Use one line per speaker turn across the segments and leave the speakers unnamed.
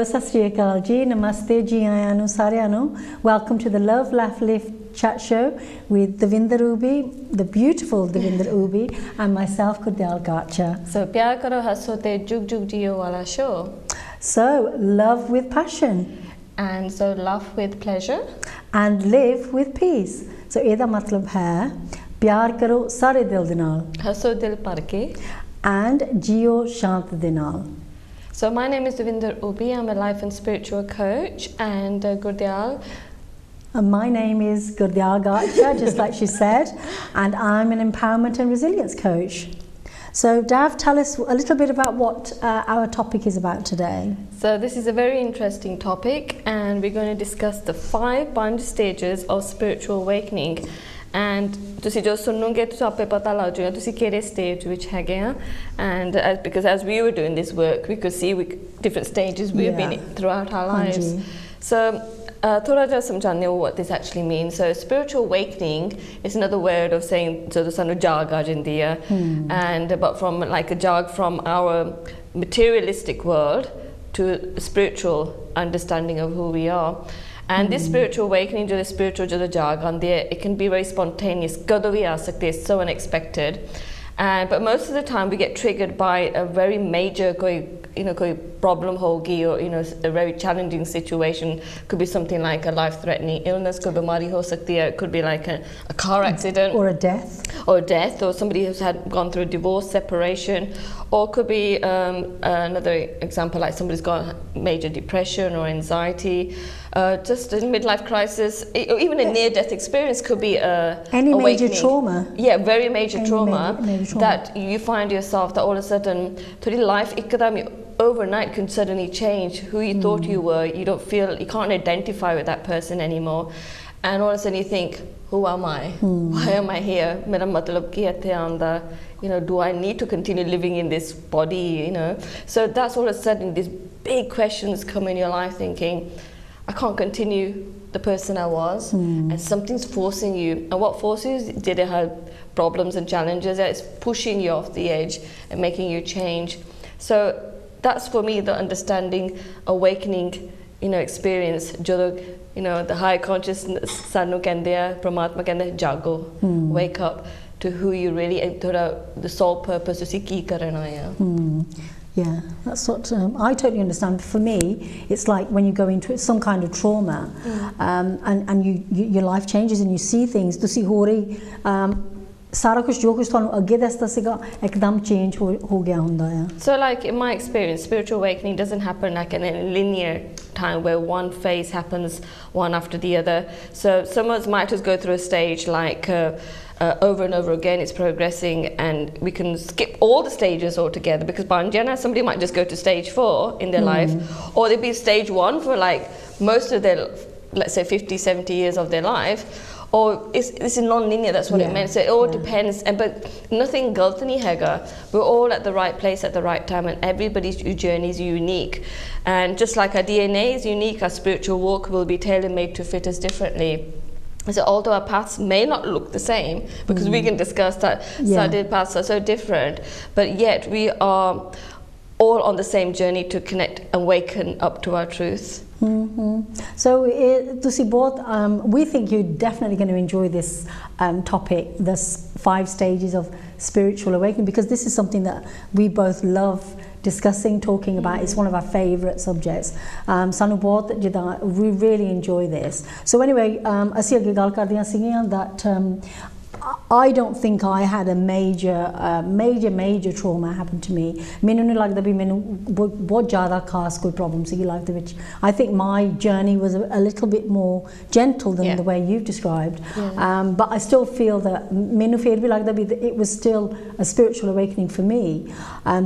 sat sri akal ji, namaste ji ayaan nu sareyan nu. Welcome to the Love Laugh Lift chat show with Devinder Ubi, the beautiful Devinder Ubi, and myself Gurdial Garcha.
So pyar karo haso te jug jug jiyo wala show.
So love with passion
And so laugh with pleasure
and live with peace. So ਇਹਦਾ ਮਤਲਬ ਹੈ ਪਿਆਰ ਕਰੋ ਸਾਰੇ ਦਿਲ ਦੇ ਨਾਲ
haso dil par ke.
and jio shant de naal.
So my name is Devinder Ubi. I'm a life and spiritual coach, and Gurdial.
My name is Gurdial Garcha, just like she said, and I'm an empowerment and resilience coach. So Dav, tell us a little bit about what our topic is about today.
So this is a very interesting topic, and we're going to discuss the 5 bunch stages of spiritual awakening. And ਤੁਸੀਂ ਜੋ ਸੁਣੋਗੇ ਤੁਸੀਂ ਆਪੇ ਪਤਾ ਲੱਗ ਜਾਏਗਾ ਤੁਸੀਂ ਕਿਹੜੇ stage ਵਿੱਚ ਹੈਗੇ ਆ. And because as we were doing this work, we could see different stages we've been in throughout our lives. So ਥੋੜਾ ਜਿਹਾ ਸਮਝਾਉਂਦੇ ਹੋ what this actually means. So spiritual awakening is another word of saying ਜਦੋਂ ਸਾਨੂੰ ਜਾਗ ਆ ਜਾਂਦੀ ਆ. And but from like a jog from our materialistic world to spiritual understanding of who we are. And this spiritual awakening, the spiritual jog on there, it can be very spontaneous. It's so unexpected. But most of the time we get triggered by a very major problem hogi, or a very challenging situation. Could be something like a life-threatening illness, it could be like a car accident,
or a death,
or somebody who's gone through a divorce, separation, or could be another example like somebody's got major depression or anxiety, just a midlife crisis, or even a near-death experience could be
any
awakening.
Major trauma.
Yeah, very major trauma,
major trauma
that you find yourself that all of a sudden life overnight can suddenly change who you thought you were. You can't identify with that person anymore, and all of a sudden you think, who am I? Why am I here? Mera matlab ki hai aanda? Do I need to continue living in this body? So that's all of a sudden these big questions come in your life, thinking, I can't continue the person I was, and something's forcing you. And what forces you? Did it have problems and challenges? It's pushing you off the edge and making you change. So that's for me the understanding, awakening, experience. The higher consciousness, sanu kende Paramatma kende jago, wake up to who you really, the sole purpose to see ki karana hai.
Yeah, that's what I totally understand. For me, it's like when you go into some kind of trauma, and your life changes and you see things. To see ho rahi सारा कुछ जो कुछ थानू अगे दसदा सीगा एकदम change हो गया हुंदा है.
So like in my experience, spiritual awakening doesn't happen like in a linear time where one phase happens one after the other. So some of us might just go through a stage like over and over again, it's progressing, and we can skip all the stages altogether, because Banjana, somebody might just go to stage 4 in their life, or they'd be stage 1 for like most of their, let's say 50, 70 years of their life. Or it's non-linear, that's what it meant. So it all depends, but nothing galtani hega. We're all at the right place at the right time, and everybody's journey is unique. And just like our DNA is unique, our spiritual walk will be tailor-made to fit us differently. So although our paths may not look the same, because we can discuss that Sadhid paths are so different, but yet we are all on the same journey to connect and waken up to our truth.
So to see both, we think you're definitely going to enjoy this topic, this 5 stages of spiritual awakening, because this is something that we both love discussing, talking about. It's one of our favorite subjects. Sanu bahut jida we really enjoy this. So anyway, assi age gal kardiyan sigiyan that I don't think I had a major trauma happen to me. Mainu nahi lagda bhi mainu bahut zyada khas koi problem si life de vich. I think my journey was a little bit more gentle than the way you've described. But I still feel that mainu fer bhi lagda bhi it was still a spiritual awakening for me.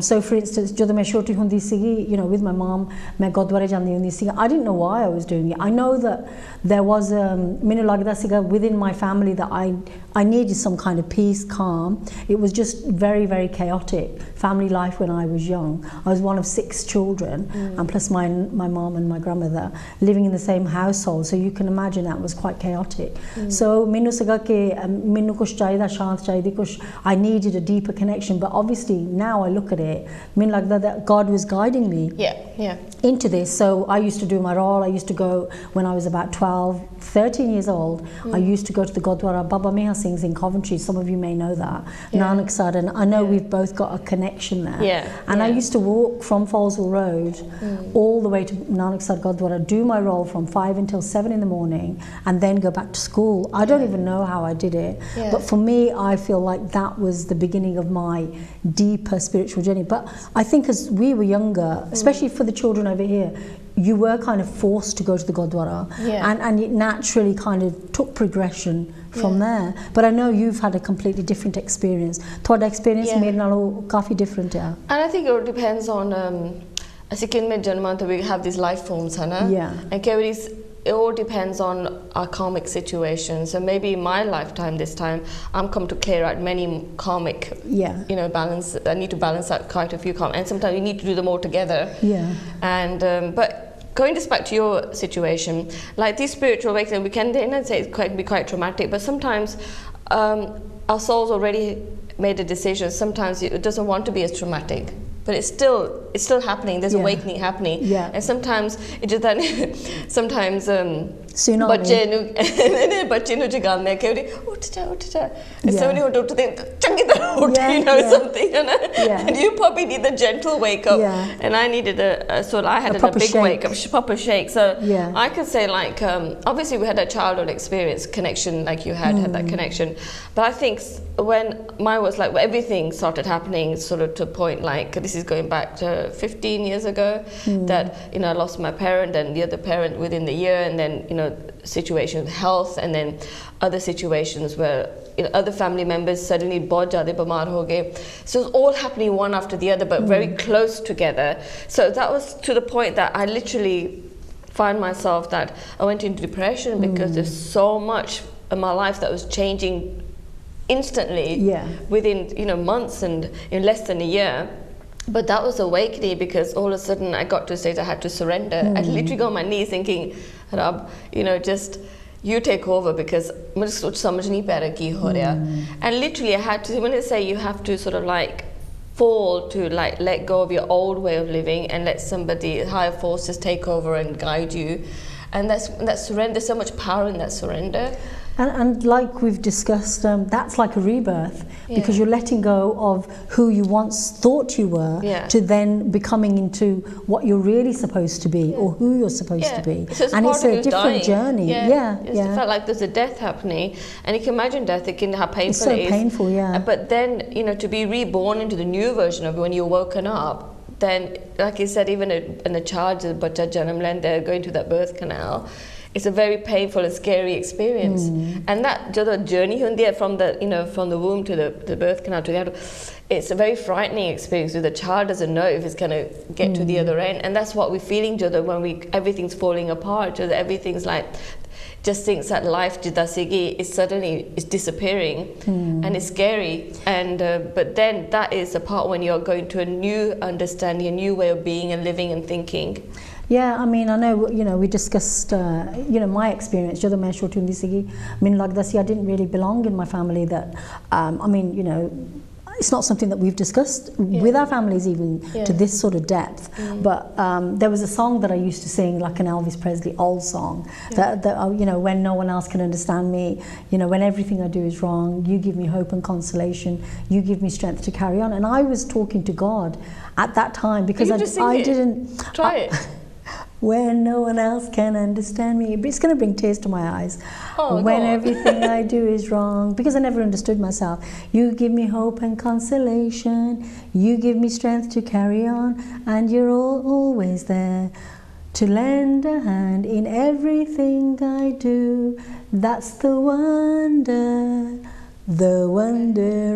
So for instance, jadon main choti hundi sigi, with my mom, main gurdware jandi hundi sigi. I didn't know why I was doing it. I know that there was mainu lagda siga within my family that I needed some kind of peace, calm. It was just very, very chaotic family life when I was young. I was one of 6 children, and plus my mom and my grandmother living in the same household, so you can imagine that was quite chaotic. So minu saga ke minu kuch chaida shant chaidi kuch, I needed a deeper connection, but obviously now I look at it, min lagda that God was guiding me. into this. So I used to do my role. I used to go when I was about 12, 13 years old. I used to go to the Gurdwara. Baba Meha Singh's in Coventry. Some of you may know that. Nanak Sar, and I know we've both got a connection there. And I used to walk from Folesville Road all the way to Nanak Sar Gurdwara, do my role from 5 until 7 in the morning, and then go back to school. I don't even know how I did it, but for me, I feel like that was the beginning of my deeper spiritual journey. But I think as we were younger, especially for the children over here, you were kind of forced to go to the Gurdwara, and it naturally kind of took progression from there. But I know you've had a completely different experience. Thought experience mere nalo kafi different hai.
And I think it depends on asikin mein janma to we have these life forms, hai na? And it all depends on our karmic situation. So maybe in my lifetime this time, I'm come to clear out many karmic, balance. I need to balance out quite a few karmic, and sometimes you need to do them all together. And but going just back to your situation, like these spiritual awakening, we can say it can be quite traumatic, but sometimes our soul's already made a decision. Sometimes it doesn't want to be as traumatic. But it's still happening. There's awakening happening, and sometimes it just that sometimes बच्चे नु जगाने के उठ जा and so many उठ उठते चंगी तरह उठ something and you probably need the gentle wake up and I needed I had a big wake up, proper shake. So I could say like obviously we had a childhood experience connection, like you had that connection, but I think when mine was like everything started happening sort of to a point, like this is going back to 15 years ago, that I lost my parent and the other parent within the year, and then situation with health, and then other situations where other family members suddenly bahut zyada bimar ho gaye. So it's all happening one after the other, but very close together. So that was to the point that I literally found myself that I went into depression because there's so much in my life that was changing instantly within months and in less than a year. But that was awakening because all of a sudden I got to a stage I had to surrender. I literally got on my knees thinking, Rab, just you take over because mujhe samajh nahi aa raha ki ho raha. And literally I had to, when they say you have to sort of like fall to like let go of your old way of living and let somebody, higher forces take over and guide you. And that surrender, there's so much power in that surrender.
And like we've discussed, that's like a rebirth because you're letting go of who you once thought you were to then becoming into what you're really supposed to be or who you're supposed to be.
So
and it's a different journey.
It felt like there's a death happening, and you can imagine death, it can have painful.
It's so painful,
But then, to be reborn into the new version of when you're woken up, then, like you said, even in a child, bacha janam len, they're going through that birth canal. It's a very painful and scary experience, and that journey from the womb to the birth canal to the other, it's a very frightening experience. The child doesn't know if it's going to get to the other end, and that's what we're feeling, when everything's falling apart. Everything's like just thinks that life is suddenly is disappearing, and it's scary. And but then that is the part when you're going to a new understanding, a new way of being and living and thinking.
Yeah, I mean, I know, we discussed, my experience. I mean, like I didn't really belong in my family. That, it's not something that we've discussed with our families even to this sort of depth. But there was a song that I used to sing, like an Elvis Presley old song, that when no one else can understand me, when everything I do is wrong, you give me hope and consolation, you give me strength to carry on. And I was talking to God at that time because I didn't
try it.
When no one else can understand me. It's going to bring tears to my eyes. When everything I do is wrong, because I never understood myself. You give me hope and consolation, you give me strength to carry on, and you're always there to lend a hand in everything I do. That's the wonder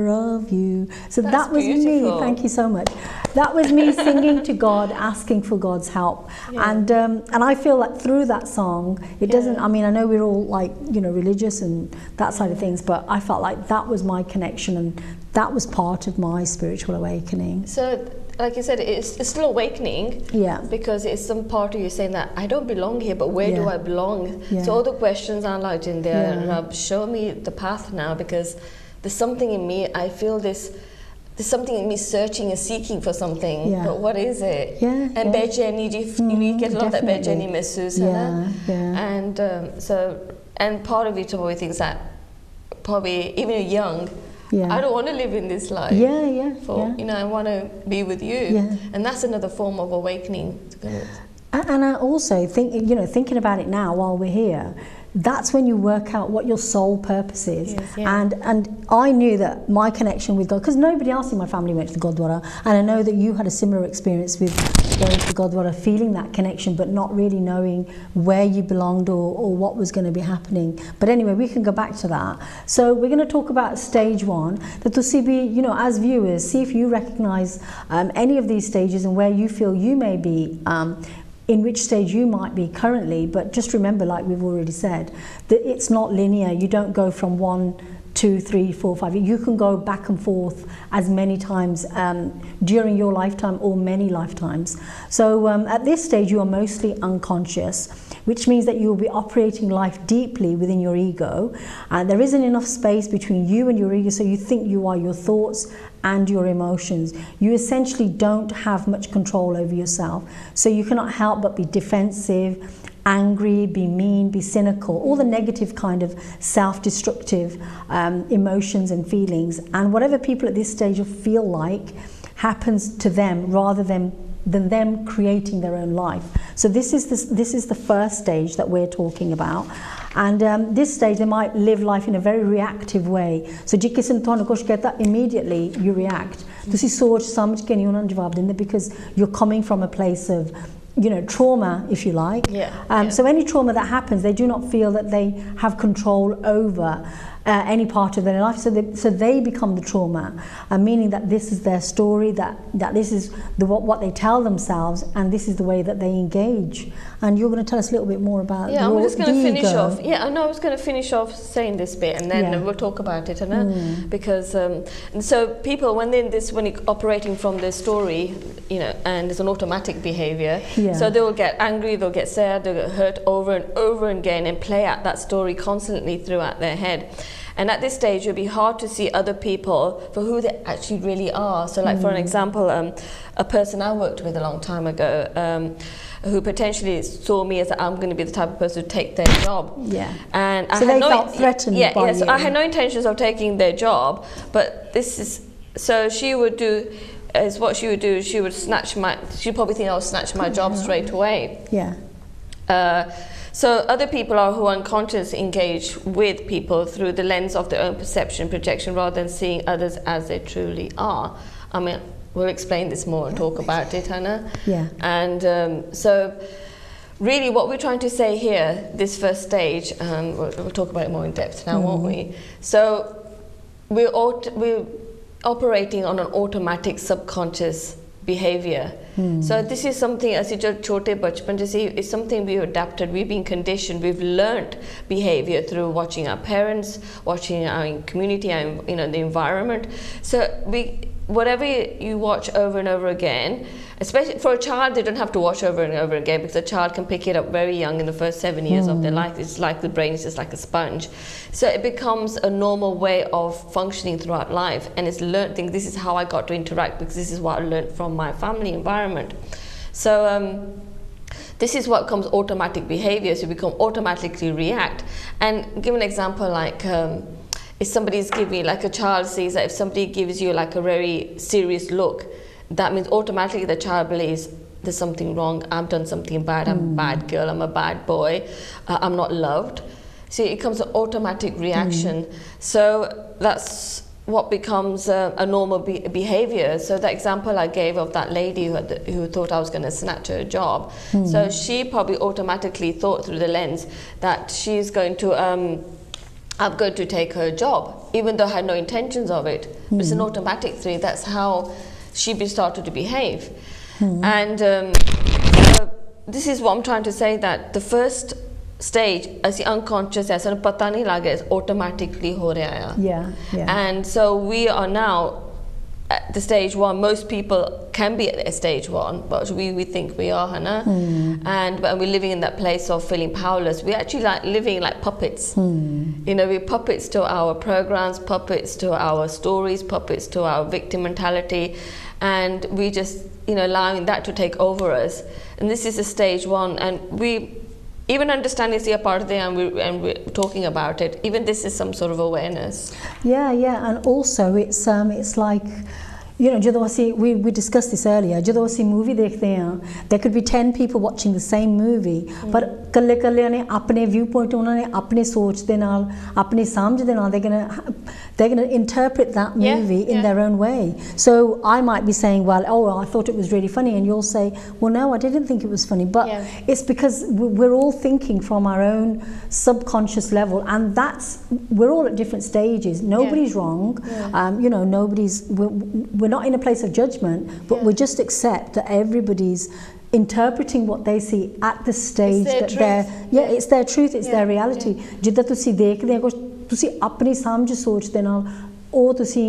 of you. So that was beautiful. Me, thank you so much. That was me singing to God, asking for God's help. And I feel like through that song, it doesn't, I mean, I know we're all like, religious and that side of things, but I felt like that was my connection and that was part of my spiritual awakening.
So, like you said, it's still awakening. Because it's some part of you saying that I don't belong here, but where do I belong? So all the questions are like in there. Rab, show me the path now, because there's something in me. I feel this there's something in me searching and seeking for something,
Yeah.
but what is it?
Yeah,
And
yeah.
bejani, you get a lot of that bejani mehsoos,
Yeah, yeah.
and and part of it always thinks that probably even you're young,
Yeah.
I don't want to live in this life.
Yeah, yeah,
For
yeah.
you know, I want to be with you,
Yeah.
and that's another form of awakening.
And I also think, you know, thinking about it now while we're here, that's when you work out what your sole purpose is.
Yes, yeah.
And I knew that my connection with God, because nobody else in my family went to the Gurdwara, and I know that you had a similar experience with going to the Gurdwara, feeling that connection but not really knowing where you belonged or what was going to be happening. But anyway, we can go back to that. So we're going to talk about stage one, that to see, you know, as viewers, see if you recognize any of these stages and where you feel you may be, in which stage you might be currently. But just remember, like we've already said, that it's not linear. You don't go from 1, 2, 3, 4, 5. You can go back and forth as many times during your lifetime or many lifetimes. So at this stage you are mostly unconscious, which means that you will be operating life deeply within your ego, and there isn't enough space between you and your ego, so you think you are your thoughts and your emotions. You essentially don't have much control over yourself, so you cannot help but be defensive, angry, be mean, be cynical, all the negative kind of self-destructive emotions and feelings. And whatever people at this stage feel like happens to them rather than them creating their own life. So this is the first stage that we're talking about. And this stage they might live life in a very reactive way. So immediately you react. ਤੁਸੀਂ ਸੋਚ ਸਮਝ ਕੇ ਨਹੀਂ ਉਹਨਾਂ ਨੂੰ ਜਵਾਬ ਦਿੰਦੇ, because you're coming from a place of, you know, trauma, if you like. So any trauma that happens, they do not feel that they have control over any part of their life, so they become the trauma, meaning that this is their story, that this is what they tell themselves, and this is the way that they engage. And you're going to tell us a little bit more about
I'm just going to finish off. I know I was going to finish off saying this bit, and then we'll talk about it, because and so people when you're operating from their story, you know, and it's an automatic behavior, so they will get angry, they'll get sad, they'll get hurt over and over again and play out that story constantly throughout their head. And at this stage, it'll be hard to see other people for who they actually really are. So, like for an example, a person I worked with a long time ago, who potentially saw me as I'm going to be the type of person to take their job. And
so they felt threatened by you.
So I had no intentions of taking their job, but this is so she would do. Is what she would do. She would she'd probably think I would snatch my job straight away. So other people who are unconscious engage with people through the lens of their own perception, projection, rather than seeing others as they truly are. I mean, we'll explain this more and talk about it, Hannah. And so really what we're trying to say here, this first stage, we'll talk about it more in depth now, won't we? So we're operating on an automatic subconscious behavior. So this is something, as you just chote bachpan to see, it's something we've adapted, we've been conditioned, we've learnt behavior through watching our parents, watching our community, you know, the environment. So whatever you watch over and over again, especially for a child, they don't have to watch over and over again, because a child can pick it up very young in the first 7 years of their life. It's like the brain is just like a sponge. So it becomes a normal way of functioning throughout life, and it's learned thing. This is how I got to interact, because this is what I learned from my family environment. So this is what becomes automatic behavior. So you become automatically react. And give an example, like if somebody's giving, like a child sees that if somebody gives you like a very serious look, that means automatically the child believes there's something wrong, I've done something bad, I'm a bad girl, I'm a bad boy, I'm not loved. See, it becomes an automatic reaction. So that's what becomes a normal behavior. So the example I gave of that lady who thought I was going to snatch her job, so she probably automatically thought through the lens that she's going to I'm going to take her job, even though I had no intentions of it. It's an automatic thing. That's how she started to behave. And so this is what I'm trying to say, that the first stage, as the unconscious, as an pata nahi laga, is automatically ho raha hai. And so we are now at the stage 1, most people can be at stage 1, but we think we are, Hannah. And when we're living in that place of feeling powerless, we're actually like living like puppets. You know, we're puppets to our programs, puppets to our stories, puppets to our victim mentality, and we just, you know, allowing that to take over us. And this is a stage 1, and we even understanding it's a part of it, and we're talking about it. Even this is some sort of awareness.
Yeah, and also it's like, you know, ਜਦੋਂ ਅਸੀਂ we discussed this earlier, ਜਦੋਂ ਅਸੀਂ movie ਦੇਖਦੇ ਹਾਂ, there could be 10 people watching the same movie, ਪਰ ਕੱਲੇ ਨੇ ਆਪਣੇ view point, ਉਹਨਾਂ ਨੇ ਆਪਣੇ ਸੋਚ ਦੇ ਨਾਲ, ਆਪਣੀ ਸਮਝ ਦੇ ਨਾਲ, they're going to interpret that movie in their own way. So I might be saying, well, oh, I thought it was really funny, and you'll say, well, no, I didn't think it was funny. But it's because we're all thinking from our own subconscious level, and we're all at different stages. Nobody's wrong. You know, we're not in a place of judgment, but we just accept that everybody's interpreting what they see at the stage that they're it's their truth, it's their reality. ਜਿੱਦਾਂ ਤੁਸੀਂ ਦੇਖਦੇ ਹੋ ਕੁਝ, ਤੁਸੀਂ ਆਪਣੀ ਸਮਝ ਸੋਚ ਦੇ ਨਾਲ ਉਹ ਤੁਸੀਂ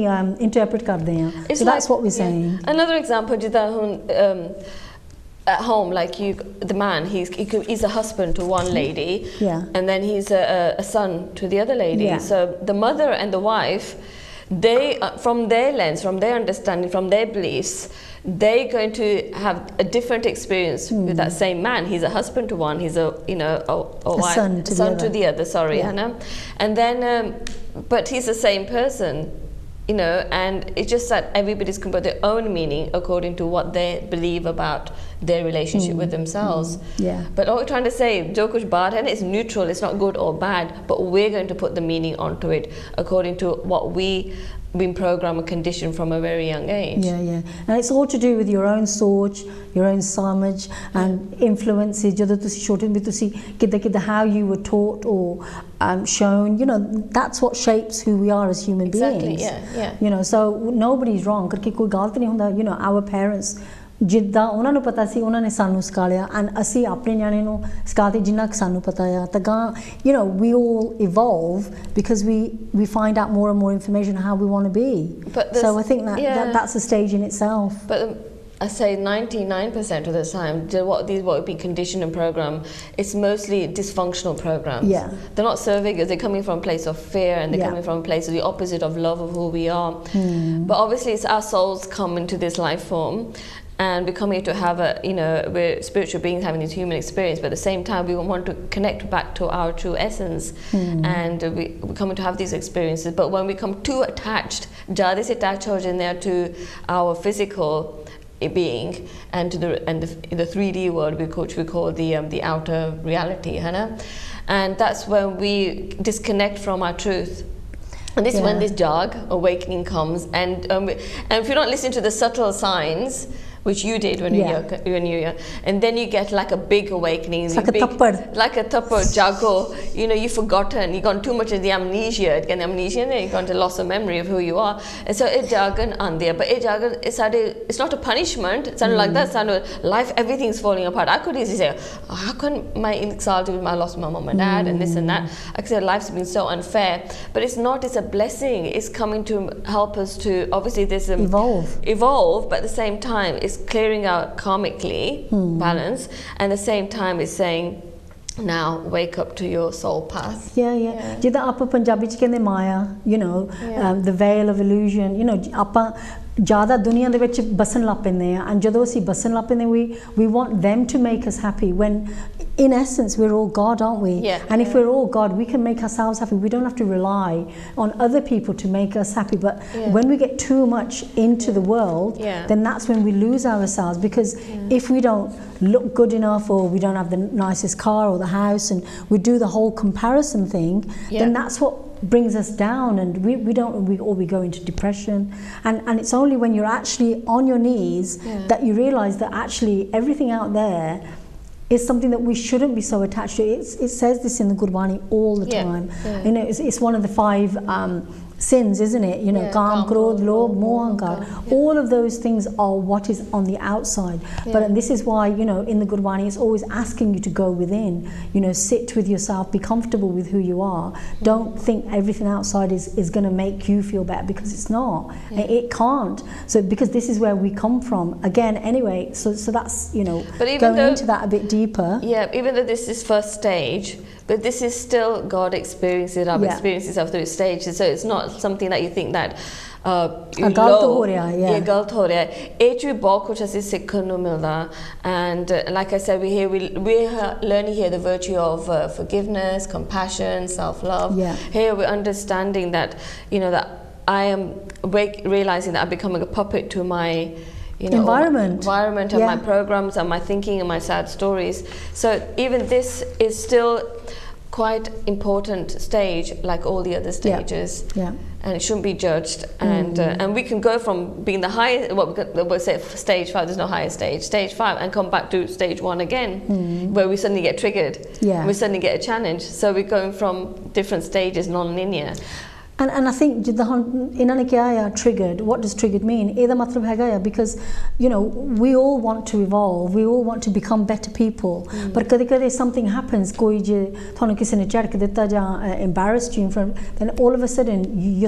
interpret ਕਰਦੇ ਆ. So that's what we're saying.
Another example, ਜਿੱਦਾਂ ਹੁਣ at home, like the man, he's a husband to one lady, and then he's a son to the other lady. So the mother and the wife, they from their lens, from their understanding, from their beliefs, they're going to have a different experience with that same man. He's a husband to one, he's a wife, son to the other. Sorry, Hannah. And then but he's the same person, you know, and it's just that everybody's can put their own meaning according to what they believe about their relationship with themselves. But what we're trying to say, jo kuch baat hai na, is neutral, it's not good or bad, but we're going to put the meaning onto it according to what we've been programmed and conditioned from a very young age.
And it's all to do with your own soch, your own samaj, and influences ਜਦੋਂ ਤੁਸੀਂ ਛੋਟੇ ਹੁੰਦੇ ਤੁਸੀਂ ਕਿੱਦਾਂ how you were taught or shown, you know, that's what shapes who we are as human beings. You know, so nobody's wrong, ਕਰਕੇ ਕੋਈ ਗਲਤ ਨਹੀਂ ਹੁੰਦਾ. You know, our parents, ਜਿੱਦਾਂ ਉਹਨਾਂ ਨੂੰ ਪਤਾ ਸੀ ਉਹਨਾਂ ਨੇ ਸਾਨੂੰ ਸਿਖਾ ਲਿਆ, ਐਂਡ ਅਸੀਂ ਆਪਣੇ ਨਿਆਣੇ ਨੂੰ ਸਿਖਾਤੇ ਜਿੰਨਾ ਕੁ ਸਾਨੂੰ ਪਤਾ ਆ ਤਾਂ ਗਾਂ, you know, we all evolve because we find out more and more information how we want to be. So I think that's a stage in itself.
But I say 99% of the time, what we've been conditioned and programmed, it's mostly dysfunctional programs. They're not serving us. They're coming from a place of fear, and they're coming from a place of the opposite of love of who we are. But obviously, it's our souls come into this life form, and we're coming to have we're spiritual beings having this human experience, but at the same time we want to connect back to our true essence, and we're coming to have these experiences. But when we become too attached, jadis attached ho jande hain to our physical being and to the 3D world, which we call the outer reality, and that's when we disconnect from our truth. And this is when this dark awakening comes, and if you're not listening to the subtle signs, which you did when you were young, and then you get like a big awakening,
like a
tappad jago, you know, you've forgotten, you've gone too much in the amnesia, you've gone to loss of memory of who you are, and so it jagan on there. But it jagan, it's not a punishment, it's not like that, it's life, everything's falling apart. I could easily say, oh, how can my exalted, I lost my mom and dad and this and that. I could say life's been so unfair, but it's not, it's a blessing. It's coming to help us to, obviously there's evolve, but at the same time it's clearing out karmically balance, and at the same time it's saying, now wake up to your soul path.
ਜਿੱਦਾਂ ਆਪਾਂ ਪੰਜਾਬੀ ਚ ਕਹਿੰਦੇ ਮਾਇਆ, you know, the veil of illusion, you know, ਆਪਾਂ ਜ਼ਿਆਦਾ ਦੁਨੀਆ ਦੇ ਵਿੱਚ ਬਸਣ ਲੱਗ ਪੈਂਦੇ ਆ, and ਜਦੋਂ ਅਸੀਂ ਬਸਣ ਲੱਗ ਪੈਂਦੇ we want them to make us happy, when in essence we're all God, aren't we? And if we're all God, we can make ourselves happy. We don't have to rely on other people to make us happy. But when we get too much into the world, then that's when we lose ourselves, because if we don't look good enough, or we don't have the nicest car or the house, and we do the whole comparison thing, then that's what brings us down, and we go into depression, and it's only when you're actually on your knees that you realize that actually everything out there is something that we shouldn't be so attached to. It says this in the Gurbani all the time. You know, it's one of the 5 sins, isn't it? You know, Kaam, Krodh, Lobh, Moh, Ahankar. All of those things are what is on the outside. But this is why, you know, in the Gurbani, it's always asking you to go within. You know, sit with yourself, be comfortable with who you are. Don't think everything outside is going to make you feel better, because it's not. It can't. So because this is where we come from. Again, anyway, so that's, you know, going into that a bit deeper.
Yeah, even though this is first stage, but this is still God experiences, Rab experiences of those stages. So it's not something that you think that
गलत हो रहा है,
ये गलत हो रहा है. H भी बहुत कुछ ऐसे सीखने को मिलता. And like I said, we're learning here the virtue of forgiveness, compassion, self-love. Here we're understanding that, you know, that I am realizing that I'm becoming a puppet to my, you know, environment and my programs and my thinking and my sad stories. So even this is still quite important stage, like all the other stages. And it shouldn't be judged. And we can go from being the highest, we'll say stage 5, there's no higher stage 5, and come back to stage 1 again, where we suddenly get triggered. We suddenly get a challenge. So we're going from different stages, non-linear.
And I think triggered, what does triggered mean? Because, you know, we all want to evolve, we all want to become better people. But if something happens, embarrassed you in front, then all of a sudden you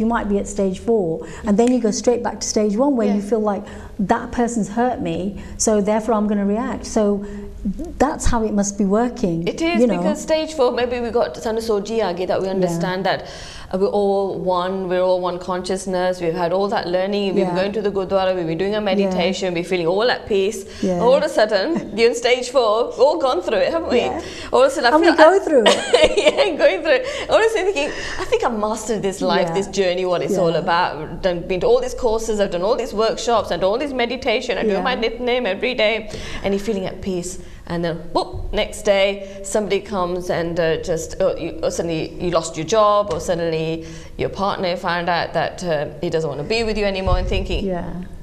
might be at stage 4, and then you go straight back to stage 1, where you feel like that person's hurt me, so therefore I'm going to react. So that's how it must be working.
It is, you know? Because stage 4, maybe we got Sana Soji Age, that we understand that we're all one consciousness. We've had all that learning. We've been going to the Gurdwara, we've been doing a meditation, we're feeling all at peace. All of a sudden, you're in stage 4, we've all gone through it, haven't we? All of a sudden,
we go through it.
Going through it. All of a sudden thinking, I think I've mastered this life, this journey, what it's all about. I've been to all these courses, I've done all these workshops, and all this meditation, I do my nickname every day, and you're feeling at peace. And then, whoop, next day, somebody comes and suddenly you lost your job, or suddenly your partner found out that he doesn't want to be with you anymore, and thinking,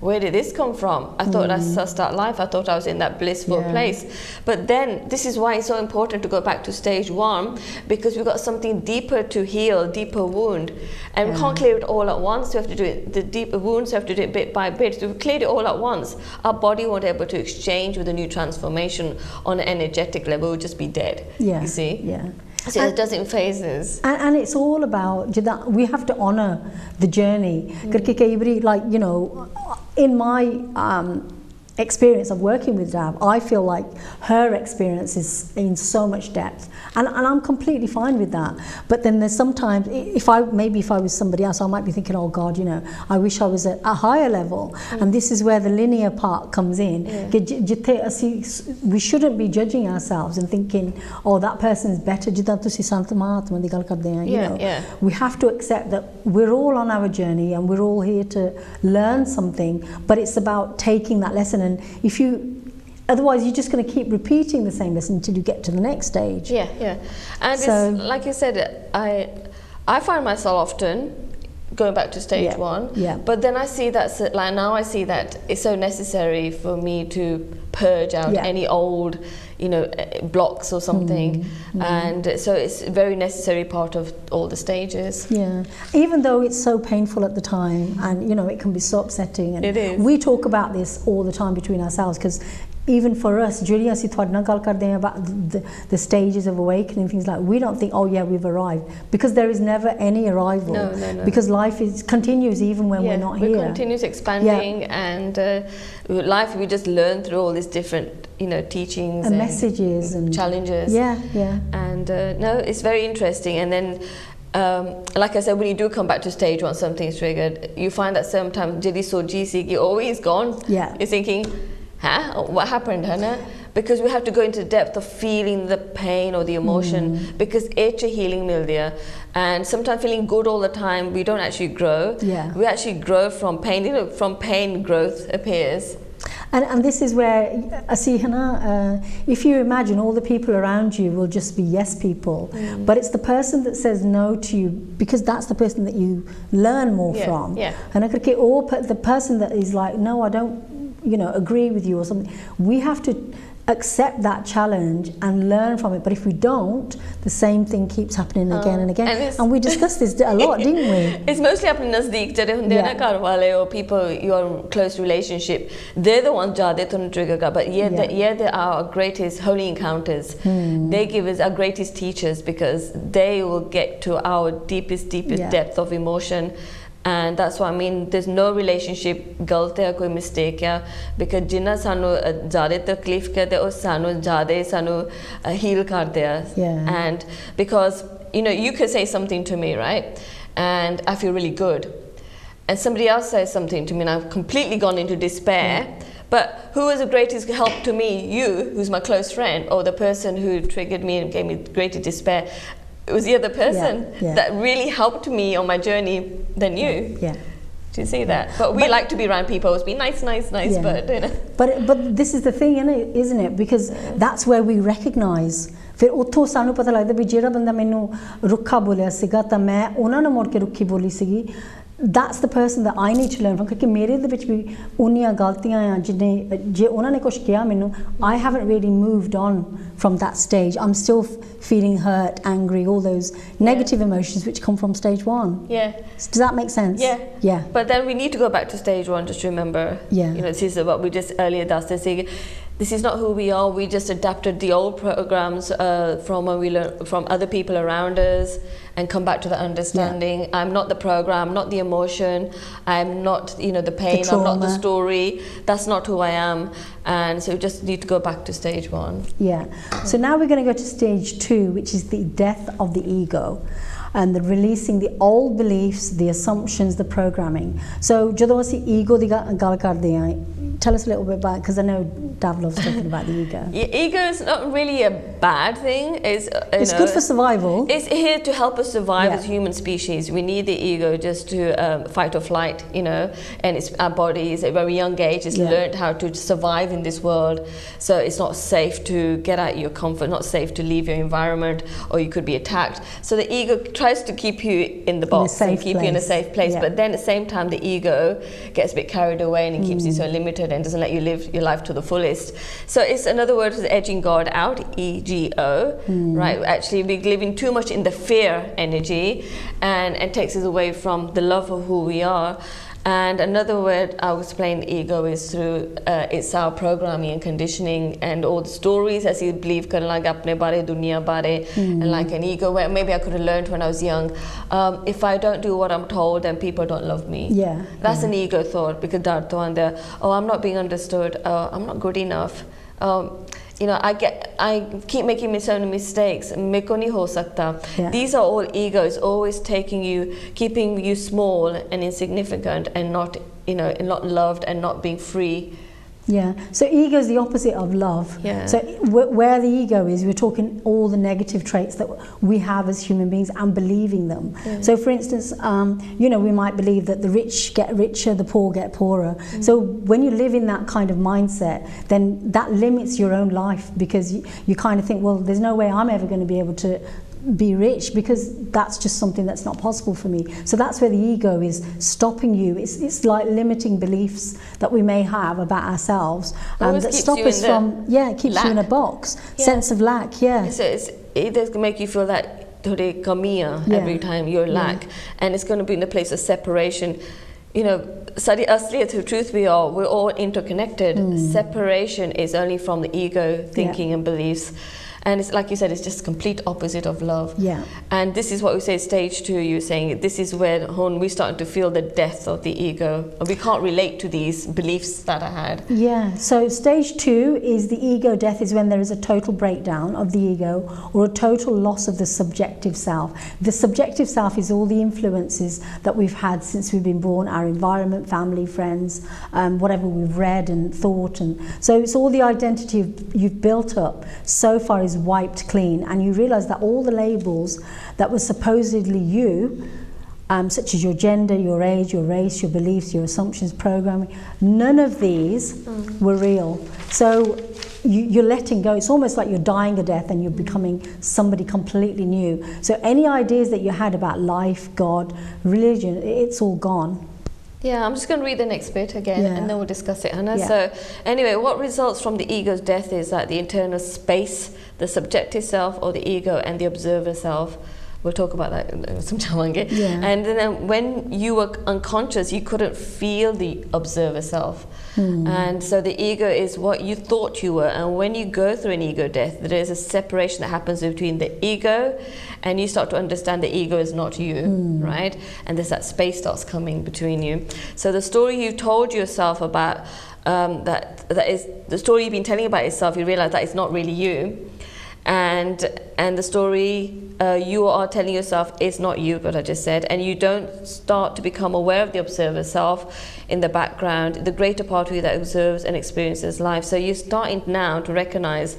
where did this come from? I thought that's sussed out life. I thought I was in that blissful place. But then, this is why it's so important to go back to stage 1, because we've got something deeper to heal, deeper wound. And we can't clear it all at once. We have to do it, the deeper wounds, we have to do it bit by bit. So if we cleared it all at once, our body won't be able to exchange with a new transformation on an energetic level. It will just be dead. You see? So it doesn't phase us.
And it's all about, we have to honour the journey. Like, you know, in my experience of working with Rab, I feel like her experience is in so much depth, and I'm completely fine with that. But then there's sometimes, if I was somebody else, I might be thinking, oh God, you know, I wish I was at a higher level. And this is where the linear part comes in. We shouldn't be judging ourselves and thinking, oh, that person is better. You know, we have to accept that we're all on our journey and we're all here to learn something, but it's about taking that lesson. And otherwise you're just going to keep repeating the same lesson until you get to the next stage.
And so, it's, like you said, I find myself often going back to stage 1, but then I see that, like now I see that it's so necessary for me to purge out any old, you know, blocks or something. And so it's a very necessary part of all the stages. Even though it's so painful at the time, and you know, it can be so upsetting, and it is.
We talk about this all the time between ourselves, because even for us, Julia, about the stages of awakening, things like, we don't think, oh yeah, we've arrived, because there is never any arrival.
No.
Because life continues even when we're not here.
It continues expanding, and life, we just learn through all these different, you know, teachings
and messages and
challenges. And no, it's very interesting. And then, like I said, when you do come back to stage 1, something is triggered, you find that sometimes you're always gone. You're thinking, what happened, Hannah? Because we have to go into depth of feeling the pain or the emotion, because it's a healing mildia, and sometimes feeling good all the time, we don't actually grow. We actually grow from pain. You know, from pain growth appears.
And this is where, if you imagine all the people around you will just be yes people, but it's the person that says no to you, because that's the person that you learn more from. And the person that is like, no, I don't, you know, agree with you or something, we have to accept that challenge and learn from it. But if we don't, the same thing keeps happening again and again. And we discussed this a lot, didn't we?
It's mostly happening as the people your close relationship. They're the ones but they're our greatest holy encounters. They give us our greatest teachers because they will get to our deepest depth of emotion. And that's what I mean, there's no relationship गलत है कोई mistake है because जिन्ना सानू ज़्यादा तकलीफ करते हैं उस सानू ज़्यादा सानू heal करते हैं. And because you could say something to me, right, and I feel really good, and somebody else says something to me and I've completely gone into despair. But who was the greatest help to me? You, who's my close friend, or the person who triggered me and gave me greater despair? It was the other person that really helped me on my journey than you. Do you see that? But we like to be around people, always be nice,
but this is the thing, isn't it? Because that's where we recognize. फिर उतो सानू पता लगदा भी जेड़ा बंदा मेनू रुखा बोलिया सीगा तां मैं उन्हां नू मुड़ के रुखी बोली सीगी. That's the person that I need to learn from, क्योंकि मेरे दे विच भी उन्नियां गलतियां आ जिन्ने जे उन्हां ने कुछ किया मैनू, I haven't really moved on from that stage. I'm still feeling hurt, angry, all those negative emotions which come from stage 1. Does that make sense? But then we need to go back to stage 1, just remember, this is what we just earlier discussed. This is not who we are. We just adapted the old programs from when we learned from other people around us and come back to the understanding. I'm not the program, not the emotion. I'm not, the pain. I'm not the story. That's not who I am. And so we just need to go back to stage 1. So now we're going to go to stage 2, which is the death of the ego. And the releasing the old beliefs, the assumptions, the programming. So, ਜਦੋਂ ਅਸੀਂ ego ਦੀ ਗੱਲ ਕਰਦੇ ਹਾਂ, tell us a little bit about, because I know Dav loves talking about the ego.
Ego is not really a bad thing. It's
good for survival.
It's here to help us survive as human species. We need the ego just to fight or flight, and it's our bodies at a very young age has learned how to survive in this world. So it's not safe to get out of your comfort, not safe to leave your environment, or you could be attacked. So the ego tries to keep you in the box and keep you in a safe place, but then at the same time the ego gets a bit carried away and it keeps you so limited and doesn't let you live your life to the fullest. So it's another word for edging God out, ego, right? Actually we're living too much in the fear energy and takes us away from the love of who we are. And another word I'll explain ego is through it's our programming and conditioning and all the stories as you believe like apne bare dunya bare and like an ego where maybe I could have learned when I was young, if I don't do what I'm told then people don't love me. That's an ego thought because I'm not being understood, I'm not good enough, I keep making so many mistakes. These are all egos, always keeping you small and insignificant and not, not loved and not being free.
So ego is the opposite of love. So where the ego is, we're talking all the negative traits that we have as human beings and believing them. So for instance, we might believe that the rich get richer, the poor get poorer. So when you live in that kind of mindset, then that limits your own life because you kind of think, well, there's no way I'm ever going to be able to be rich because that's just something that's not possible for me. So that's where the ego is stopping you. It's like limiting beliefs that we may have about ourselves that stop us from keeps lack. You in a box. Sense of lack.
So it does make you feel that every time you're lack, and it's going to be in a place of separation. The truth we're all interconnected. Separation is only from the ego thinking and beliefs. And it's like you said, it's just complete opposite of love. And this is what we say stage 2, you're saying this is where we started to feel the death of the ego. We can't relate to these beliefs that I had.
So stage 2 is the ego death, is when there is a total breakdown of the ego or a total loss of the subjective self. The subjective self is all the influences that we've had since we've been born, our environment, family, friends, whatever we've read and thought. And so it's all the identity you've built up so far is wiped clean, and you realize that all the labels that were supposedly you, such as your gender, your age, your race, your beliefs, your assumptions, programming, none of these were real. So you're letting go. It's almost like you're dying a death and you're becoming somebody completely new. So any ideas that you had about life, God, religion, it's all gone.
Yeah, I'm just going to read the next bit again and then we'll discuss it, Hannah.
Yeah.
So, anyway, what results from the ego's death is that the internal space, the subjective self or the ego, and the observer self. We'll talk about that in some time.
Yeah.
And then when you were unconscious, you couldn't feel the observer self. And so the ego is what you thought you were. And when you go through an ego death, there is a separation that happens between the ego, and you start to understand the ego is not you, right? And there's that space starts coming between you. So the story you told yourself about, that is the story you've been telling about yourself, you realize that it's not really you. And the story you are telling yourself is not you, what I just said, and you don't start to become aware of the observer self in the background, the greater part of you that observes and experiences life. So you're starting now to recognize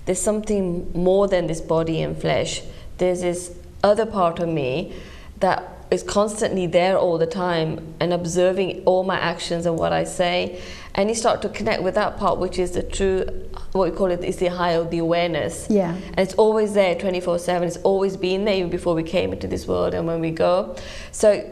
there's something more than this body and flesh. There's this other part of me that is constantly there all the time and observing all my actions and what I say. And you start to connect with that part, which is the true, what we call it, is the higher, the awareness.
Yeah.
And it's always there 24/7. It's always been there even before we came into this world and when we go. So,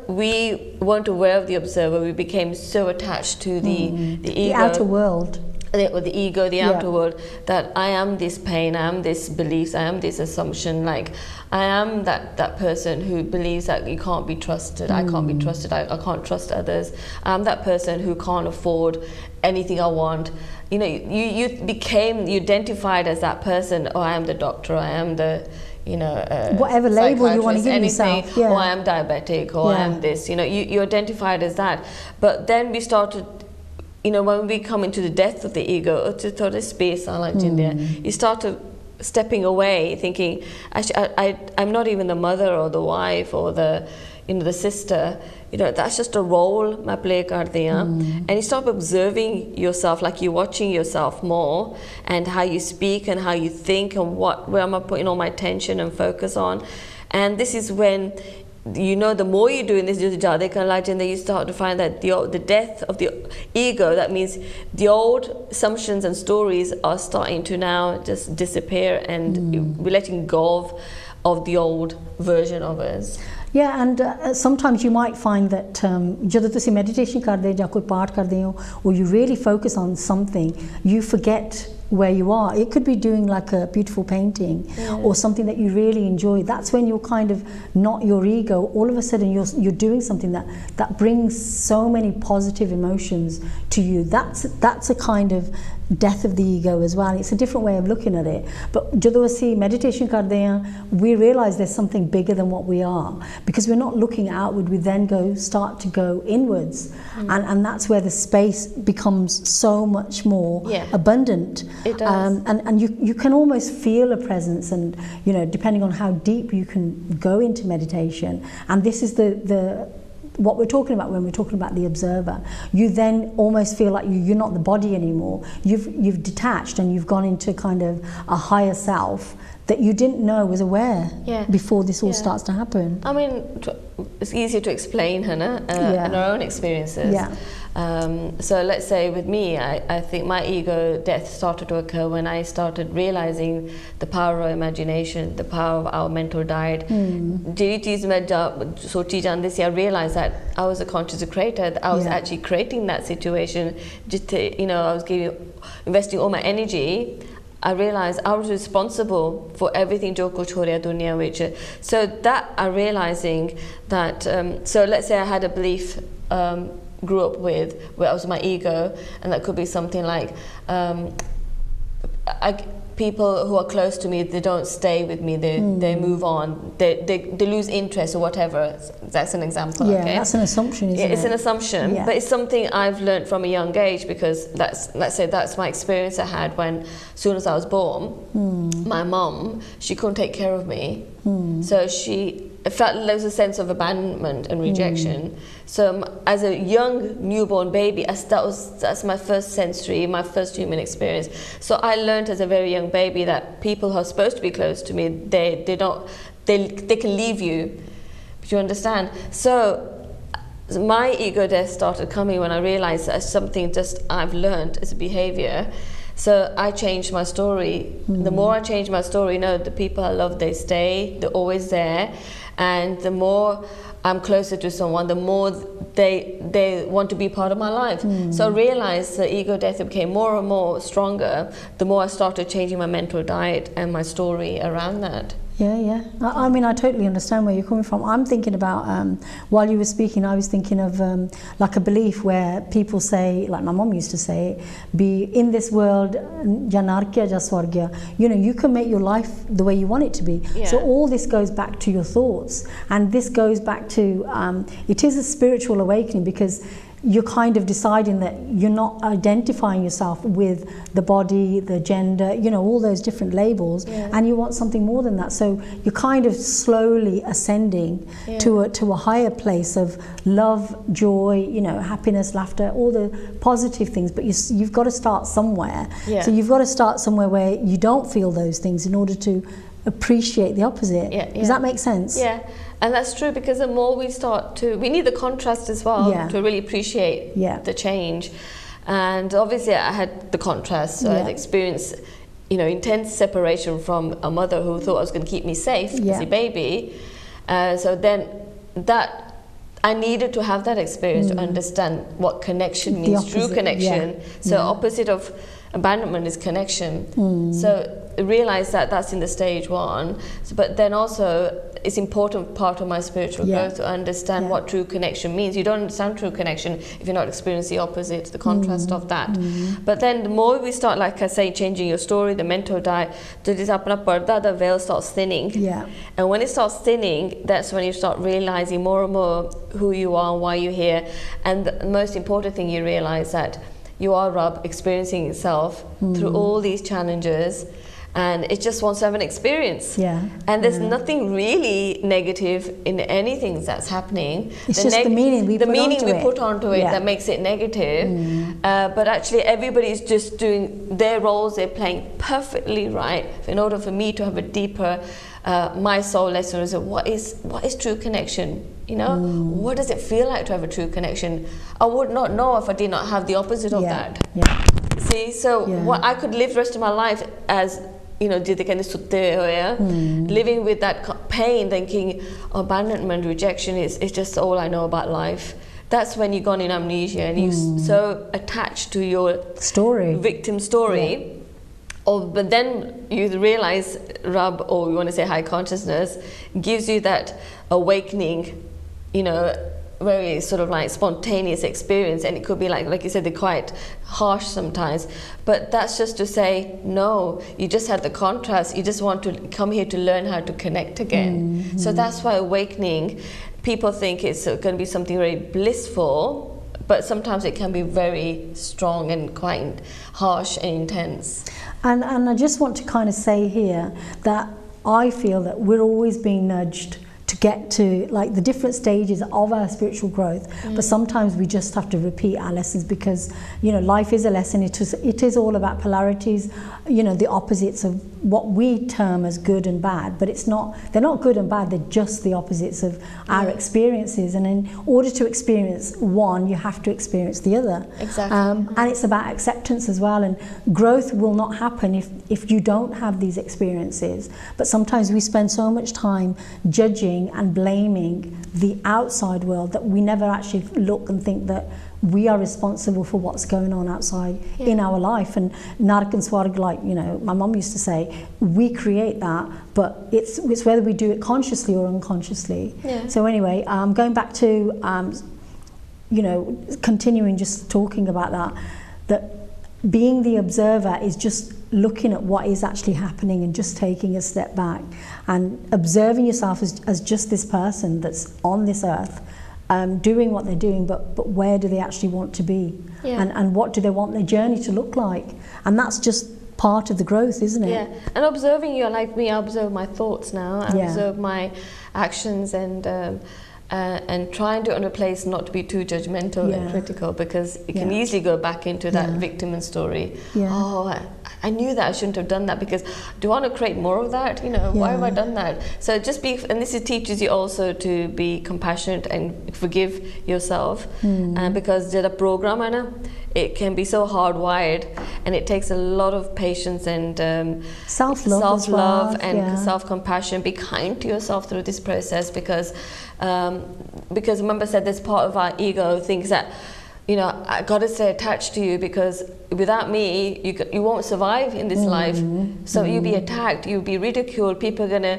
we weren't aware of the observer. We became so attached to the ego.
The outer world.
The ego, the outer world, that I am this pain, I am this beliefs, I am this assumption, like I am that person who believes that you can't be trusted, I can't be trusted, I can't trust others, I'm that person who can't afford anything I want. You know, you identified as that person. Oh, I am the doctor, I am the, you know,
whatever label you want to give
anything,
yourself. Yeah.
Or I am diabetic, or I am this, you know, you identified as that. But then we started, you know, when we come into the depth of the ego, to the space, I like India, you start to stepping away, thinking, actually, I'm not even the mother or the wife or the, you know, the sister. You know, that's just a role I play karti hain. And you start observing yourself, like you're watching yourself more, and how you speak and how you think and where am I putting all my attention and focus on. And this is when, you know, the more you're doing this, then you start to find that the death of the ego, that means the old assumptions and stories are starting to now just disappear, and we're letting go of the old version of us.
Yeah, and sometimes you might find that ਜਦੋਂ ਤੁਸੀਂ meditation ਕਰਦੇ ਜਾਂ ਕੋਈ ਪਾਠ ਕਰਦੇ ਹੋ, or you really focus on something, you forget where you are. It could be doing like a beautiful painting or something that you really enjoy. That's when you're kind of not your ego. All of a sudden you're doing something that brings so many positive emotions to you. That's a kind of death of the ego as well. It's a different way of looking at it. But ਜਦੋਂ ਅਸੀਂ meditation ਕਰਦੇ ਹਾਂ, we realize there's something bigger than what we are, because we're not looking outward. We then start to go inwards, and that's where the space becomes so much more abundant.
It does.
And you can almost feel a presence, and you know, depending on how deep you can go into meditation. And this is the what we're talking about when we're talking about the observer. You then almost feel like you're not the body anymore. You've detached, and you've gone into kind of a higher self that you didn't know was aware before this all starts to happen.
I mean, it's easier to explain, Hannah, and our own experiences.
Yeah.
So let's say with me, I think my ego death started to occur when I started realizing the power of imagination, the power of our mental diet. I realized that I was a conscious creator, that I was actually creating that situation. You know, I was investing all my energy. I realized I was responsible for everything jo kuch ho raha duniya vich. So that I realizing that, so let's say I had a belief grew up with, where I was my ego, and that could be something like people who are close to me, they don't stay with me, they move on, they lose interest or whatever. That's an example.
Yeah, that's an assumption, isn't it?
It's an assumption, but it's something I've learned from a young age, because let's say that's my experience I had when, as soon as I was born, my mum, she couldn't take care of me. So it felt there was a sense of abandonment and rejection. So as a young newborn baby, that's my first sensory, my first human experience. So I learned as a very young baby that people who are supposed to be close to me, they can leave you. Do you understand? So my ego death started coming when I realized that something just I've learned as a behavior. So I changed my story. The more I changed my story, you know, the people I love, they stay, they're always there. and the more I'm closer to someone, the more they want to be part of my life. So I realized the ego death became more and more stronger the more I started changing my mental diet and my story around that.
Yeah. I mean, I totally understand where you're coming from. I'm thinking about, while you were speaking, I was thinking of like a belief where people say, like my mom used to say, be in this world, janarkya jaswargya. You know, you can make your life the way you want it to be.
Yeah.
So all this goes back to your thoughts. And this goes back to, it is a spiritual awakening, because you're kind of deciding that you're not identifying yourself with the body, the gender, you know, all those different labels, and you want something more than that. So you're kind of slowly ascending to a higher place of love, joy, you know, happiness, laughter, all the positive things. But you've got to start somewhere. So you've got to start somewhere where you don't feel those things in order to appreciate the opposite. Does that make sense?
Yeah. And that's true, because the more we start to, we need the contrast as well to really appreciate the change. And obviously I had the contrast, so I had experienced, you know, intense separation from a mother who thought I was going to keep me safe as a baby. So then that, I needed to have that experience to understand what connection means, true connection. So opposite of abandonment is connection. So realize that that's in the stage one. So, but then also it's important part of my spiritual growth to understand what true connection means. You don't understand true connection if you're not experiencing the opposite, the contrast of that. But then the more we start, like I say, changing your story, the mental diet, the veil starts thinning. And when it starts thinning, that's when you start realizing more and more who you are, why you're here. And the most important thing, you realize that you are Rab experiencing itself through all these challenges, and it just wants to have an experience. And there's nothing really negative in anything that's happening.
It's just the meaning we
put onto it that makes it negative. But actually everybody's just doing their roles, they're playing perfectly right. In order for me to have a deeper, my soul lesson is what is true connection? You know, what does it feel like to have a true connection? I would not know if I did not have the opposite of that. See, so what I could live the rest of my life as, you know, living with that pain, thinking abandonment, rejection is just all I know about life. That's when you've gone in amnesia and you're so attached to your victim story. But then you realize Rab, or you want to say high consciousness, gives you that awakening, you know, very sort of like spontaneous experience, and it could be like you said, they're quite harsh sometimes, but that's just to say, no, you just had the contrast, you just want to come here to learn how to connect again. So that's why awakening, people think it's going to be something very blissful, but sometimes it can be very strong and quite harsh and intense.
And I just want to kind of say here that I feel that we're always being nudged to get to like the different stages of our spiritual growth, but sometimes we just have to repeat our lessons, because you know, life is a lesson. It is all about polarities, you know, the opposites of what we term as good and bad, but they're not good and bad, they're just the opposites of our experiences. And in order to experience one, you have to experience the other. And it's about acceptance as well, and growth will not happen if you don't have these experiences. But sometimes we spend so much time judging and blaming the outside world that we never actually look and think that we are responsible for what's going on outside in our life. And Narak and Swarg, like, you know, my mom used to say, we create that, but it's whether we do it consciously or unconsciously. So anyway, going back to you know, continuing just talking about that being the observer is just looking at what is actually happening and just taking a step back and observing yourself as just this person that's on this earth, doing what they're doing, but where do they actually want to be? And what do they want their journey to look like? And that's just part of the growth, isn't it?
And observing you, like me, I observe my thoughts now, I observe my actions, and trying to under place not to be too judgmental and critical, because it can easily go back into that victim and story. Oh, I knew that I shouldn't have done that, because do I want to create more of that? You know, why have I done that? So just be, and this teaches you also to be compassionate and forgive yourself. And because the program, Anna, it can be so hardwired, and it takes a lot of patience and self-love and self-compassion. Be kind to yourself through this process, because remember I said this part of our ego thinks that, you know, I got to stay attached to you, because without me, you won't survive in this life. So you'll be attacked, you'll be ridiculed, people are going to,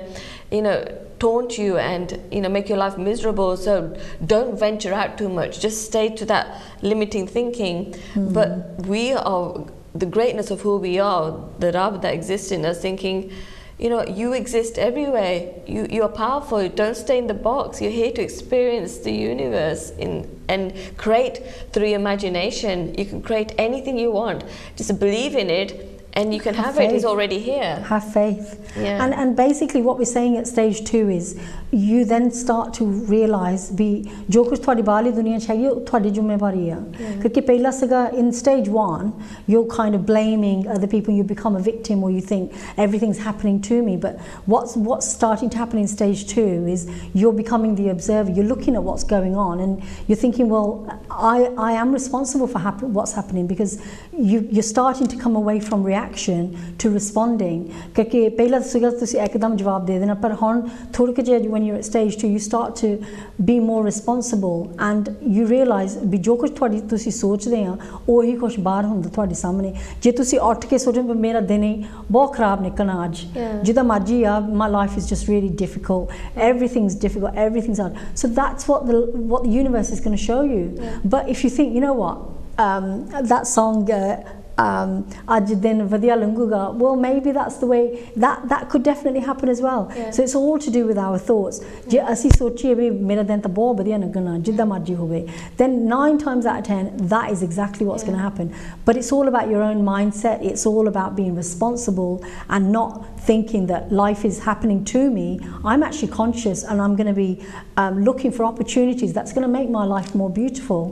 you know, taunt you and, you know, make your life miserable. So don't venture out too much. Just stay to that limiting thinking. But we are, the greatness of who we are, the Rab that exists in us, thinking, you know, you exist everywhere. You are powerful. Don't stay in the box. You're here to experience the universe and create through your imagination. You can create anything you want. Just believe in it, and you can have it. It's already here.
Have faith. Yeah. And basically what we're saying at stage 2 is you then start to realize भी जो कुछ थोड़ी बाहरी दुनिया चाहिए थोड़ी जिम्मेवारी है क्योंकि पहला सगा in stage 1 you're kind of blaming other people, you become a victim, or you think everything's happening to me. But what's starting to happen in stage 2 is you're becoming the observer. You're looking at what's going on and you're thinking, well, I am responsible for what's happening, because you're starting to come away from reaction to responding. क्योंकि पहला सगा तुसी एकदम जवाब दे देना, पर हुन थोड़ी के जे when you're at stage 2 you start to be more responsible and you realize भी जो कुछ थोड़ी तुसी सोच रहे हैं वही कुछ बाहर ਹੁੰਦਾ ਤੁਹਾਡੇ ਸਾਹਮਣੇ। ਜੇ ਤੁਸੀਂ ਉੱਠ ਕੇ ਸੋਚੋ ਮੇਰਾ ਦਿਨ ਹੀ ਬਹੁਤ ਖਰਾਬ ਨਿਕਲਣਾ ਅੱਜ, ਜਿੱਦਾਂ ਮਰਜੀ ਆ, my life is just really difficult, everything's difficult, everything's hard. So that's what the universe is going to show you. But if you think, you know what, that song ਅੱਜ ਦਿਨ ਵਧੀਆ ਲੰਘੂਗਾ, well, maybe that's the way that could definitely happen as well. So it's all to do with our thoughts. ਜੇ ਅਸੀਂ ਸੋਚੀਏ ਵੀ ਮੇਰਾ ਦਿਨ ਤਾਂ ਬਹੁਤ ਵਧੀਆ ਲੰਘਣਾ ਜਿੱਦਾਂ ਮਰਜੀ ਹੋਵੇ, then 9 times out of 10 that is exactly what's going to happen. But it's all about your own mindset. It's all about being responsible and not thinking that life is happening to me. I'm actually conscious and I'm going to be looking for opportunities that's going to make my life more beautiful.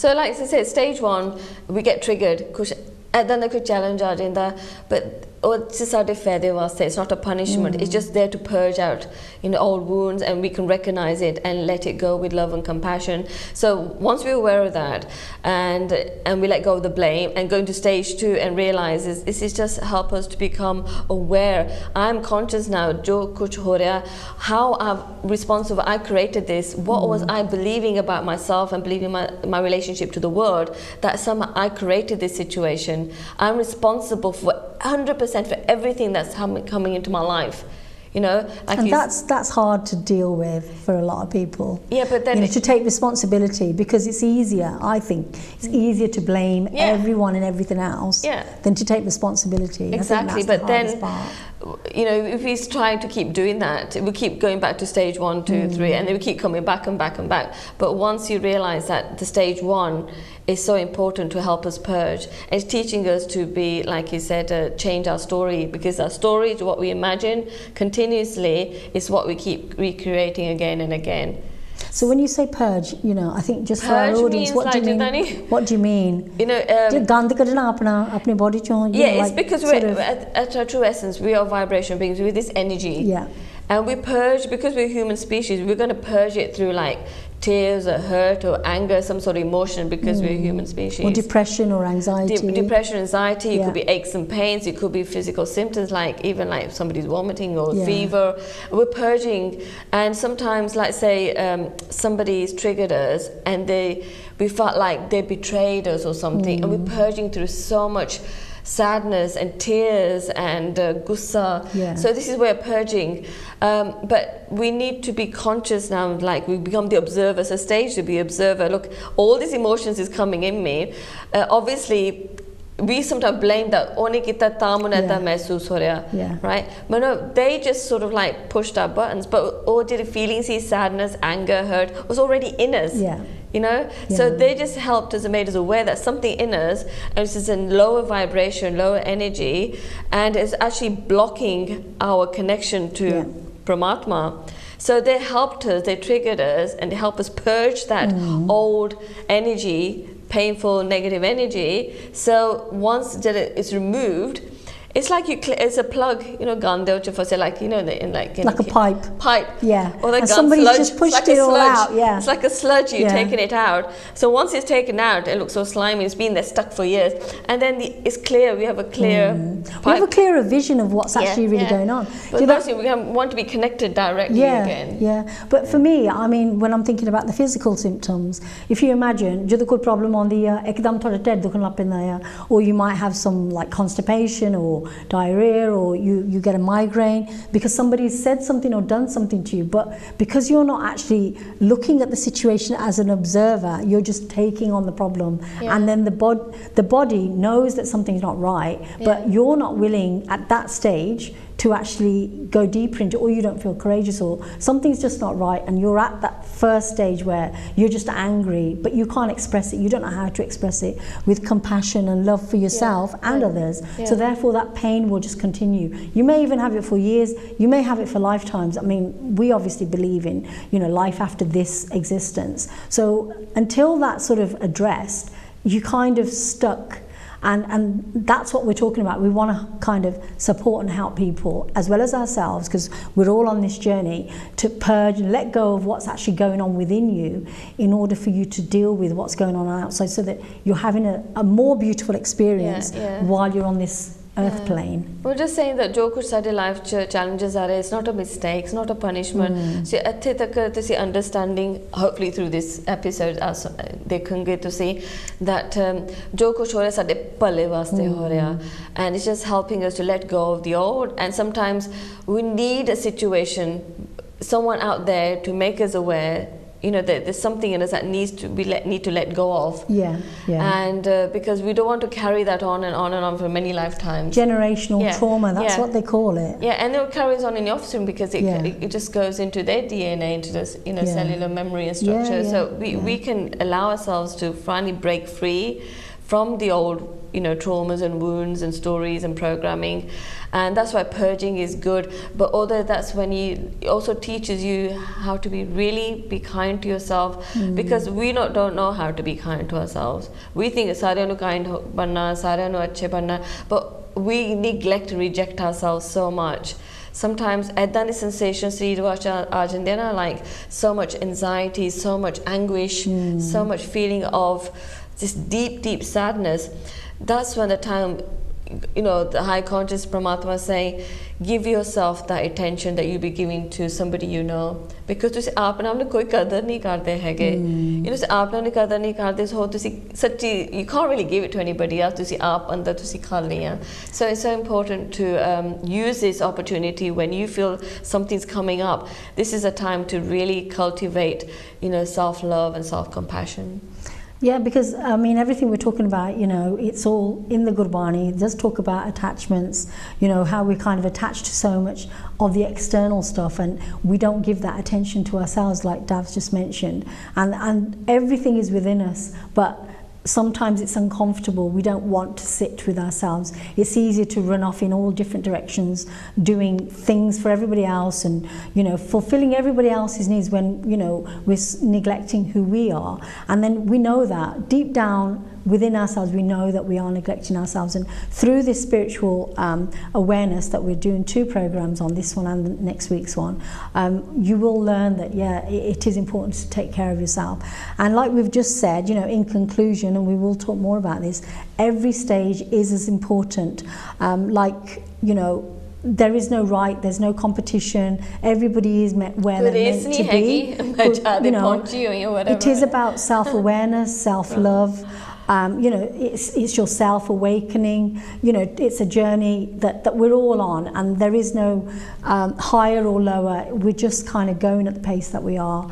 So like I said, stage 1 we get triggered kuch ਏਦਾਂ ਦਾ ਕੋਈ challenge ਆ ਜਾਂਦਾ, but it's ਸਾਡੇ ਫਾਇਦੇ ਵਾਸਤੇ. It's not a punishment. It's just there to purge out, you know, old wounds, and we can recognize it and let it go with love and compassion. So once we're aware of that and we let go of the blame and go into stage 2 and realize this is just help us to become aware. I'm conscious now, jo kuch ho raha, how I'm responsible. I created this. What was I believing about myself and believing my relationship to the world, that somehow I created this situation. I'm responsible for 100% for everything that's coming into my life. You know, like,
and that's hard to deal with for a lot of people.
But then,
you know, to take responsibility, because it's easier. I think it's easier to blame everyone and everything else than to take responsibility.
Exactly. But then, you know, if we try to keep doing that, we keep going back to stage 1, 2, 3, and then we keep coming back and back and back. But once you realize that the stage 1 is so important to help us purge, it's teaching us to be, like you said, change our story, because our story is what we imagine continuously, is what we keep recreating again and again.
So when you say purge, you know, I think just for our audience, what do you mean? What do you mean?
You know,
gand kadna apne body chon.
It's because we're at our true essence, we are vibration beings with this energy. And we purge, because we're human species, we're going to purge it through like tears or hurt or anger, some sort of emotion, because we're a human species.
Or depression or anxiety.
Depression, anxiety, it could be aches and pains, it could be physical symptoms, like even like somebody's vomiting or fever. We're purging, and sometimes, like say, somebody's triggered us and we felt like they betrayed us or something, and we're purging through so much sadness and tears and gussa. So this is where purging. But we need to be conscious now, like we become the observer. So stage to be observer. Look, all these emotions is coming in me. Obviously, we sometimes blame that only kita tamuneta mehsoos ho raha, right? But no, they just sort of like pushed our buttons. But all the feelings, sadness, anger, hurt was already in us. You know, so they just helped us and made us aware that something in us, and this is in lower vibration, lower energy, and is actually blocking our connection to Paramatma. So they helped us, they triggered us, and they helped us purge that old energy painful negative energy. So once that it's removed, it's like it's a plug, you know, gandel for say, like, you know, in like
a pipe.
Yeah. Or the
and
gun
somebody's
sludge.
just pushed
like
it all out. Yeah.
It's like a sludge, you're taking it out. So once it's taken out, it looks so slimy. It's been there stuck for years, and then it's clear. We have a clear.
We have a clearer vision of what's actually really going on.
But mostly we want to be connected directly again.
Yeah. But for me, I mean, when I'm thinking about the physical symptoms, if you imagine, जो तो कोई problem on the एकदम थोड़ा टेढ़ दुखन लग पैंदा, or you might have some like constipation or diarrhea, or you get a migraine because somebody said something or done something to you, but because you're not actually looking at the situation as an observer, you're just taking on the problem, and then the body knows that something's not right, but you're not willing at that stage to actually go deeper into, or you don't feel courageous, or something's just not right, and you're at that first stage where you're just angry, but you can't express it, you don't know how to express it with compassion and love for yourself and others. So therefore that pain will just continue. You may even have it for years, you may have it for lifetimes. I mean, we obviously believe in, you know, life after this existence. So until that's sort of addressed, you kind of stuck. And that's what we're talking about. We want to kind of support and help people as well as ourselves, because we're all on this journey to purge and let go of what's actually going on within you in order for you to deal with what's going on outside, so that you're having a more beautiful experience while you're on this earth plane.
We're just saying that jo kuch sade life challenges are, it's not a mistake, it's not a punishment. So atthe tak to see understanding, hopefully through this episode as dekhange to see that jo kuch ho raha sade pale waste ho raha, and it's just helping us to let go of the old. And sometimes we need a situation, someone out there to make us aware, you know, that there's something in us that need to let go of. And because we don't want to carry that on and on and on for many lifetimes.
Generational trauma, that's what they call it.
And it carries on in your offspring, because it just goes into their DNA, into this, you know, cellular memory and structure. So we can allow ourselves to finally break free from the old, you know, traumas and wounds and stories and programming. And that's why purging is good. But although that's when it also teaches you how to be kind to yourself, because we don't know how to be kind to ourselves. We think सारे नु kind बनना, सारे नु अच्छे बनना, but we neglect and reject ourselves so much. Sometimes ऐदा the sensations आ जांदे ना, like so much anxiety, so much anguish, so much feeling of this deep sadness. That's when the time, you know, the high conscious Paramatma is saying, give yourself that attention that you'll be giving to somebody you know, because तुसी आप नाम ने कोई कदर नहीं करते हैगे, you know, आप नाम ने कदर नहीं करते, हो तुसी सच्ची, you can't really give it to anybody else, तुसी आप अंदर तुसी खा लिया. So it's so important to use this opportunity when you feel something's coming up. This is a time to really cultivate, you know, self-love and self-compassion.
Yeah, because I mean, everything we're talking about, you know, it's all in the Gurbani. It does talk about attachments, you know, how we're kind of attached to so much of the external stuff, and we don't give that attention to ourselves, like Dav's just mentioned. And everything is within us, but sometimes it's uncomfortable. We don't want to sit with ourselves. It's easier to run off in all different directions, doing things for everybody else and, you know, fulfilling everybody else's needs when, you know, we're neglecting who we are. And then we know that deep down within ourselves, we know that we are neglecting ourselves. And through this spiritual awareness that we're doing 2 programs on, this one and the next week's one, you will learn that, it is important to take care of yourself. And like we've just said, you know, in conclusion, and we will talk more about this, every stage is as important. Like, you know, there is no right, there's no competition, everybody is where they're meant to be. You know, it is about self-awareness, self-love. You know, it's your self-awakening. You know, it's a journey that we're all on, and there is no higher or lower. We're just kind of going at the pace that we are.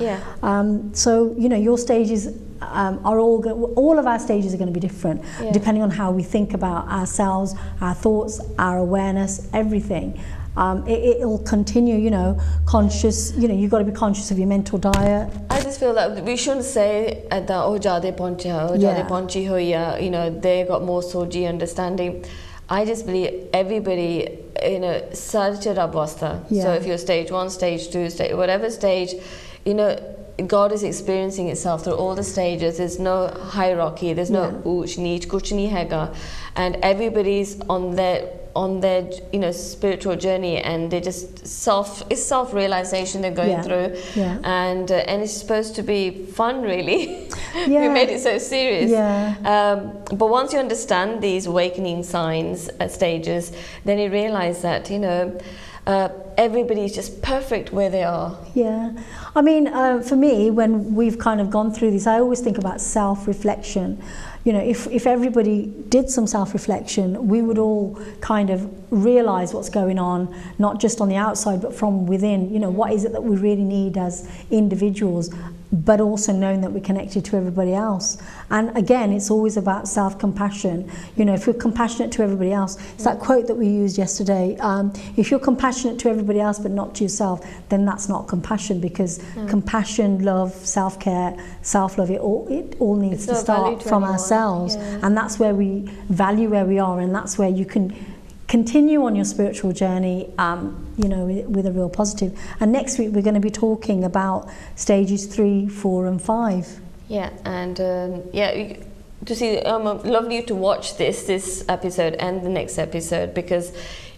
So, you know, your stages are all of our stages are going to be different, depending on how we think about ourselves, our thoughts, our awareness, everything. It'll continue, you know, conscious, you know, you've got to be conscious of your mental diet. I just feel that we shouldn't say that, oh, jade ponchi hoya, you know, they got more soji understanding. I just believe everybody, you know, such a rabwasta. So if you're stage 1, stage 2, stage, whatever stage, you know,
God is experiencing itself through all the stages. There's no hierarchy. There's no ooch, neech, kuch nahi hega, and everybody's on their spiritual journey, and they just self-realization they're going through, and it's supposed to be fun, really. We made it so serious. But once you understand these awakening signs stages, then you realize that everybody's just perfect where they are. I mean, for me, when we've kind of gone through this, I always think about self-reflection. If everybody did some self-reflection, we would all kind of realize what's going on, not just on the outside, but from within. What is it that we really need as individuals, but also knowing that we're connected to everybody else. And again, it's always about self-compassion. If you're compassionate to everybody else, it's that quote that we used yesterday. If you're compassionate to everybody else but not to yourself, then that's not compassion, because compassion, love, self-care, self-love, it all needs to start from ourselves. And that's where we value where we are, and that's where you can continue on your spiritual journey, with a real positive. And next week we're going to be talking about stages 3, 4 and 5. To see, I'd love you to watch this episode and the next episode, because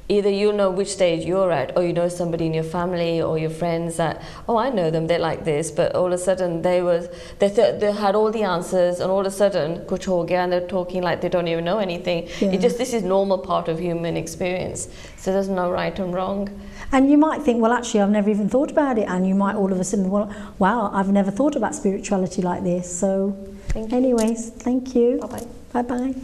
either you know which stage you're at, or somebody in your family or your friends that, I know them, they're like this, but all of a sudden they had all the answers, and all of a sudden kuch ho gaya, and they're talking like they don't even know anything. This is normal part of human experience, so there's no right and wrong. And you might think, well, actually I've never even thought about it, and you might all of a sudden, wow, I've never thought about spirituality like this. So anyways, thank you. Bye bye.